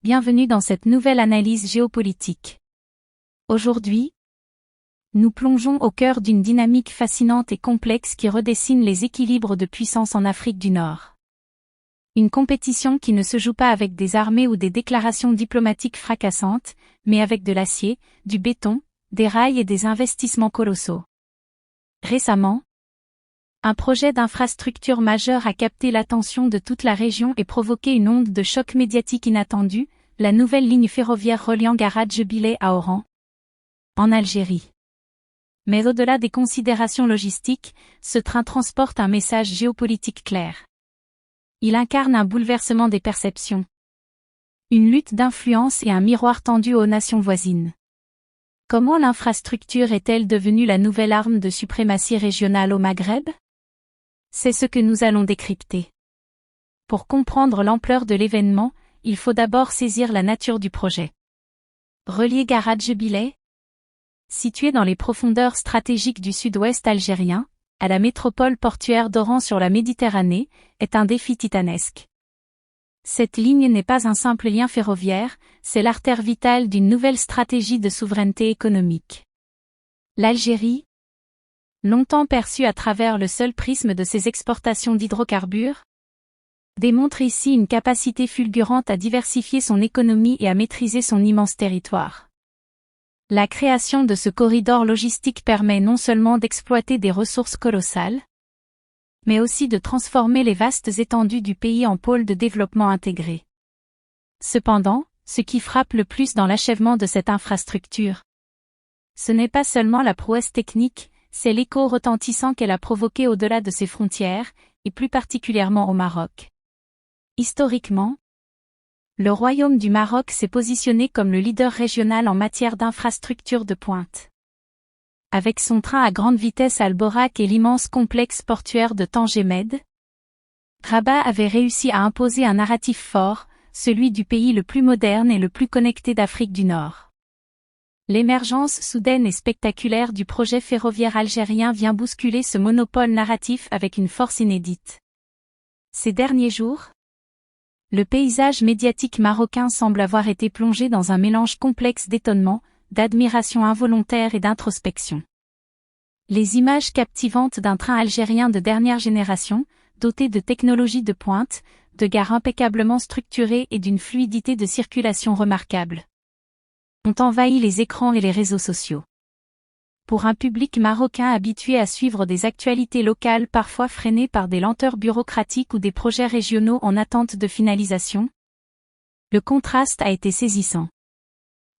bienvenue dans cette nouvelle analyse géopolitique. Aujourd'hui, nous plongeons au cœur d'une dynamique fascinante et complexe qui redessine les équilibres de puissance en Afrique du Nord. Une compétition qui ne se joue pas avec des armées ou des déclarations diplomatiques fracassantes, mais avec de l'acier, du béton, des rails et des investissements colossaux. Récemment, un projet d'infrastructure majeur a capté l'attention de toute la région et provoqué une onde de choc médiatique inattendue, la nouvelle ligne ferroviaire reliant Garadje-Bilé à Oran, en Algérie. Mais au-delà des considérations logistiques, ce train transporte un message géopolitique clair. Il incarne un bouleversement des perceptions, une lutte d'influence et un miroir tendu aux nations voisines. Comment l'infrastructure est-elle devenue la nouvelle arme de suprématie régionale au Maghreb ? C'est ce que nous allons décrypter. Pour comprendre l'ampleur de l'événement, il faut d'abord saisir la nature du projet. Relier Garadje-Bilé, situé dans les profondeurs stratégiques du sud-ouest algérien, à la métropole portuaire d'Oran sur la Méditerranée, est un défi titanesque. Cette ligne n'est pas un simple lien ferroviaire, c'est l'artère vitale d'une nouvelle stratégie de souveraineté économique. L'Algérie, longtemps perçue à travers le seul prisme de ses exportations d'hydrocarbures, démontre ici une capacité fulgurante à diversifier son économie et à maîtriser son immense territoire. La création de ce corridor logistique permet non seulement d'exploiter des ressources colossales, mais aussi de transformer les vastes étendues du pays en pôle de développement intégré. Cependant, ce qui frappe le plus dans l'achèvement de cette infrastructure, ce n'est pas seulement la prouesse technique, c'est l'écho retentissant qu'elle a provoqué au-delà de ses frontières, et plus particulièrement au Maroc. Historiquement, le Royaume du Maroc s'est positionné comme le leader régional en matière d'infrastructures de pointe. Avec son train à grande vitesse Al-Borak et l'immense complexe portuaire de Tanger Med, Rabat avait réussi à imposer un narratif fort, celui du pays le plus moderne et le plus connecté d'Afrique du Nord. L'émergence soudaine et spectaculaire du projet ferroviaire algérien vient bousculer ce monopole narratif avec une force inédite. Ces derniers jours, le paysage médiatique marocain semble avoir été plongé dans un mélange complexe d'étonnement, d'admiration involontaire et d'introspection. Les images captivantes d'un train algérien de dernière génération, doté de technologies de pointe, de gares impeccablement structurées et d'une fluidité de circulation remarquable, ont envahi les écrans et les réseaux sociaux. Pour un public marocain habitué à suivre des actualités locales parfois freinées par des lenteurs bureaucratiques ou des projets régionaux en attente de finalisation, le contraste a été saisissant.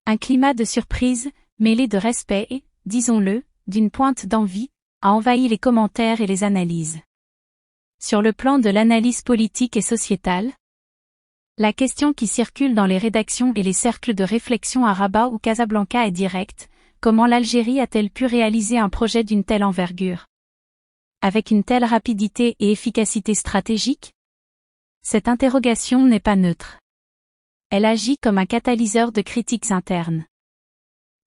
Un climat de surprise, mêlé de respect et, disons-le, d'une pointe d'envie, a envahi les commentaires et les analyses. Sur le plan de l'analyse politique et sociétale, la question qui circule dans les rédactions et les cercles de réflexion à Rabat ou Casablanca est directe: comment l'Algérie a-t-elle pu réaliser un projet d'une telle envergure, avec une telle rapidité et efficacité stratégique? Cette interrogation n'est pas neutre. Elle agit comme un catalyseur de critiques internes.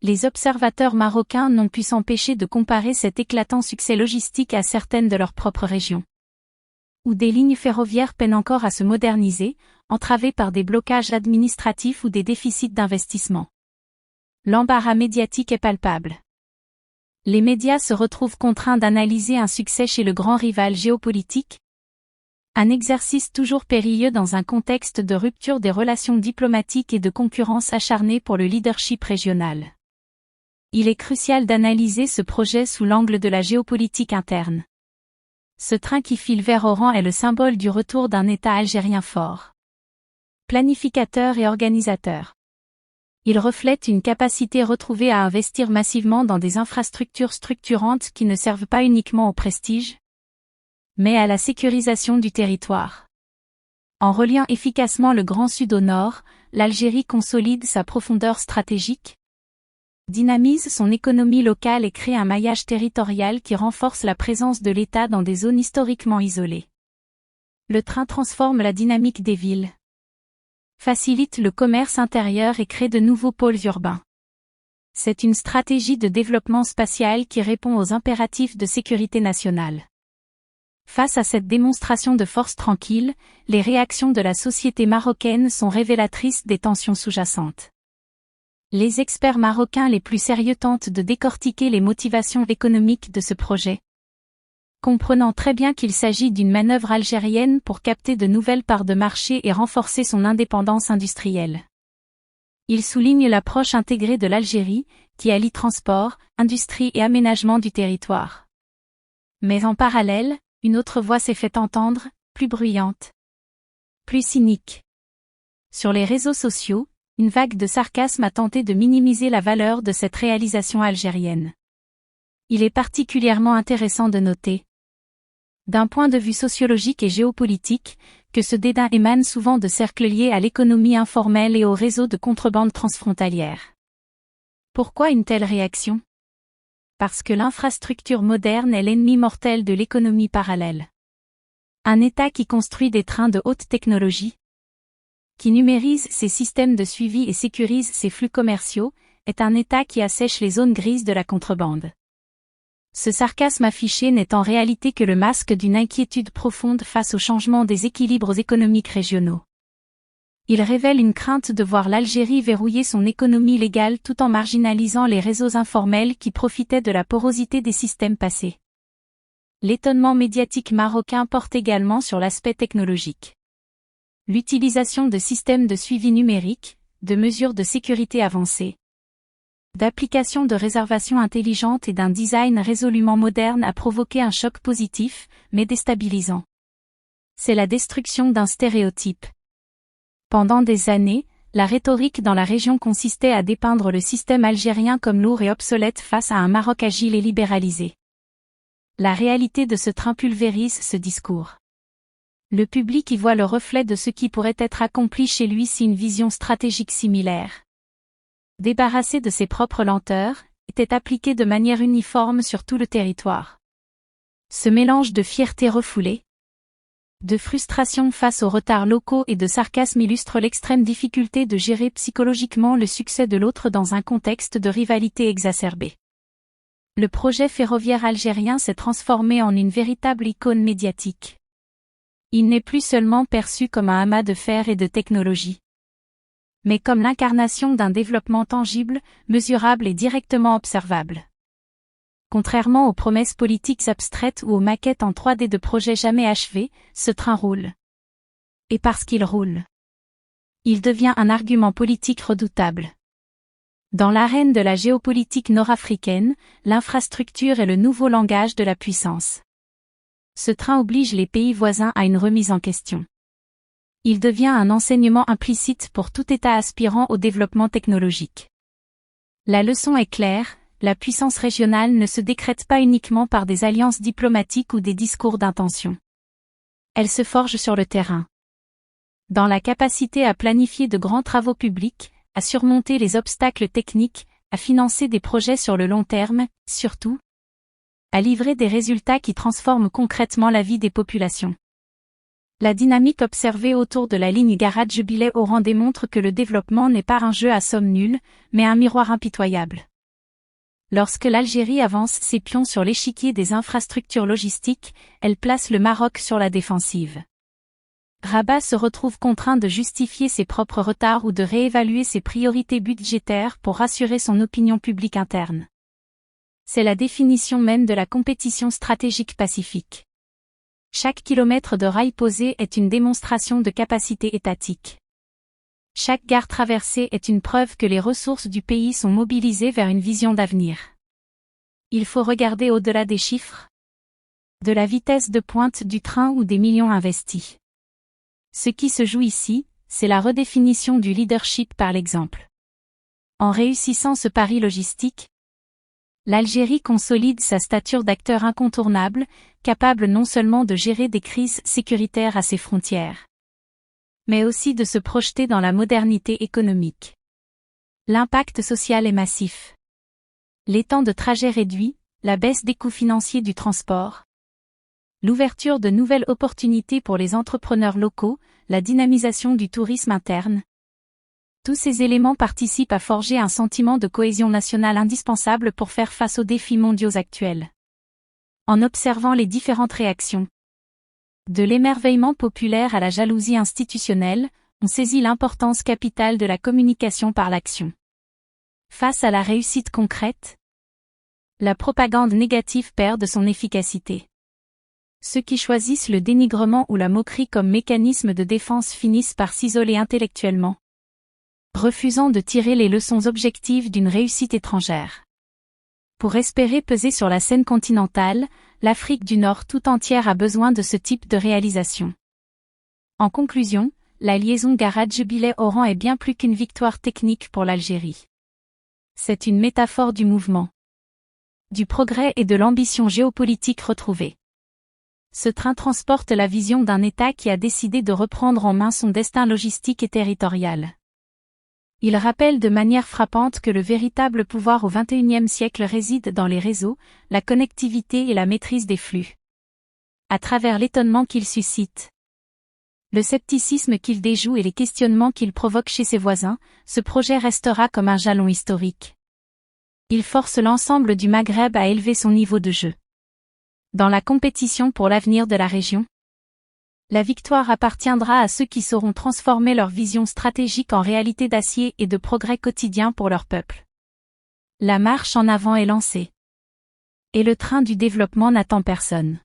Les observateurs marocains n'ont pu s'empêcher de comparer cet éclatant succès logistique à certaines de leurs propres régions, où des lignes ferroviaires peinent encore à se moderniser, entravées par des blocages administratifs ou des déficits d'investissement. L'embarras médiatique est palpable. Les médias se retrouvent contraints d'analyser un succès chez le grand rival géopolitique, un exercice toujours périlleux dans un contexte de rupture des relations diplomatiques et de concurrence acharnée pour le leadership régional. Il est crucial d'analyser ce projet sous l'angle de la géopolitique interne. Ce train qui file vers Oran est le symbole du retour d'un État algérien fort, planificateur et organisateur. Il reflète une capacité retrouvée à investir massivement dans des infrastructures structurantes qui ne servent pas uniquement au prestige, mais à la sécurisation du territoire. En reliant efficacement le Grand Sud au nord, l'Algérie consolide sa profondeur stratégique, dynamise son économie locale et crée un maillage territorial qui renforce la présence de l'État dans des zones historiquement isolées. Le train transforme la dynamique des villes, facilite le commerce intérieur et crée de nouveaux pôles urbains. C'est une stratégie de développement spatial qui répond aux impératifs de sécurité nationale. Face à cette démonstration de force tranquille, les réactions de la société marocaine sont révélatrices des tensions sous-jacentes. Les experts marocains les plus sérieux tentent de décortiquer les motivations économiques de ce projet. Comprenant très bien qu'il s'agit d'une manœuvre algérienne pour capter de nouvelles parts de marché et renforcer son indépendance industrielle. Ils soulignent l'approche intégrée de l'Algérie, qui allie transport, industrie et aménagement du territoire. Mais en parallèle, une autre voix s'est fait entendre, plus bruyante, plus cynique. Sur les réseaux sociaux, une vague de sarcasme a tenté de minimiser la valeur de cette réalisation algérienne. Il est particulièrement intéressant de noter, d'un point de vue sociologique et géopolitique, que ce dédain émane souvent de cercles liés à l'économie informelle et aux réseaux de contrebande transfrontalière. Pourquoi une telle réaction ? Parce que l'infrastructure moderne est l'ennemi mortel de l'économie parallèle. Un État qui construit des trains de haute technologie, qui numérise ses systèmes de suivi et sécurise ses flux commerciaux, est un État qui assèche les zones grises de la contrebande. Ce sarcasme affiché n'est en réalité que le masque d'une inquiétude profonde face au changement des équilibres économiques régionaux. Il révèle une crainte de voir l'Algérie verrouiller son économie légale tout en marginalisant les réseaux informels qui profitaient de la porosité des systèmes passés. L'étonnement médiatique marocain porte également sur l'aspect technologique. L'utilisation de systèmes de suivi numérique, de mesures de sécurité avancées, d'applications de réservation intelligente et d'un design résolument moderne a provoqué un choc positif, mais déstabilisant. C'est la destruction d'un stéréotype. Pendant des années, la rhétorique dans la région consistait à dépeindre le système algérien comme lourd et obsolète face à un Maroc agile et libéralisé. La réalité de ce train pulvérise ce discours. Le public y voit le reflet de ce qui pourrait être accompli chez lui si une vision stratégique similaire, débarrassée de ses propres lenteurs, était appliquée de manière uniforme sur tout le territoire. Ce mélange de fierté refoulée, de frustration face aux retards locaux et de sarcasme illustre l'extrême difficulté de gérer psychologiquement le succès de l'autre dans un contexte de rivalité exacerbée. Le projet ferroviaire algérien s'est transformé en une véritable icône médiatique. Il n'est plus seulement perçu comme un amas de fer et de technologie, mais comme l'incarnation d'un développement tangible, mesurable et directement observable. Contrairement aux promesses politiques abstraites ou aux maquettes en 3D de projets jamais achevés, ce train roule. Et parce qu'il roule, il devient un argument politique redoutable. Dans l'arène de la géopolitique nord-africaine, l'infrastructure est le nouveau langage de la puissance. Ce train oblige les pays voisins à une remise en question. Il devient un enseignement implicite pour tout État aspirant au développement technologique. La leçon est claire. La puissance régionale ne se décrète pas uniquement par des alliances diplomatiques ou des discours d'intention. Elle se forge sur le terrain. Dans la capacité à planifier de grands travaux publics, à surmonter les obstacles techniques, à financer des projets sur le long terme, surtout, à livrer des résultats qui transforment concrètement la vie des populations. La dynamique observée autour de la ligne Garat-Jubilé-Oran démontre que le développement n'est pas un jeu à somme nulle, mais un miroir impitoyable. Lorsque l'Algérie avance ses pions sur l'échiquier des infrastructures logistiques, elle place le Maroc sur la défensive. Rabat se retrouve contraint de justifier ses propres retards ou de réévaluer ses priorités budgétaires pour rassurer son opinion publique interne. C'est la définition même de la compétition stratégique pacifique. Chaque kilomètre de rail posé est une démonstration de capacité étatique. Chaque gare traversée est une preuve que les ressources du pays sont mobilisées vers une vision d'avenir. Il faut regarder au-delà des chiffres, de la vitesse de pointe du train ou des millions investis. Ce qui se joue ici, c'est la redéfinition du leadership par l'exemple. En réussissant ce pari logistique, l'Algérie consolide sa stature d'acteur incontournable, capable non seulement de gérer des crises sécuritaires à ses frontières, mais aussi de se projeter dans la modernité économique. L'impact social est massif. Les temps de trajet réduits, la baisse des coûts financiers du transport, l'ouverture de nouvelles opportunités pour les entrepreneurs locaux, la dynamisation du tourisme interne. Tous ces éléments participent à forger un sentiment de cohésion nationale indispensable pour faire face aux défis mondiaux actuels. En observant les différentes réactions, De l'émerveillement populaire à la jalousie institutionnelle, on saisit l'importance capitale de la communication par l'action. Face à la réussite concrète, la propagande négative perd de son efficacité. Ceux qui choisissent le dénigrement ou la moquerie comme mécanisme de défense finissent par s'isoler intellectuellement, refusant de tirer les leçons objectives d'une réussite étrangère. Pour espérer peser sur la scène continentale, l'Afrique du Nord tout entière a besoin de ce type de réalisation. En conclusion, la liaison Garadj-Jubilé-Oran est bien plus qu'une victoire technique pour l'Algérie. C'est une métaphore du mouvement, du progrès et de l'ambition géopolitique retrouvée. Ce train transporte la vision d'un État qui a décidé de reprendre en main son destin logistique et territorial. Il rappelle de manière frappante que le véritable pouvoir au XXIe siècle réside dans les réseaux, la connectivité et la maîtrise des flux. À travers l'étonnement qu'il suscite, le scepticisme qu'il déjoue et les questionnements qu'il provoque chez ses voisins, ce projet restera comme un jalon historique. Il force l'ensemble du Maghreb à élever son niveau de jeu. Dans la compétition pour l'avenir de la région, la victoire appartiendra à ceux qui sauront transformer leur vision stratégique en réalité d'acier et de progrès quotidien pour leur peuple. La marche en avant est lancée. Et le train du développement n'attend personne.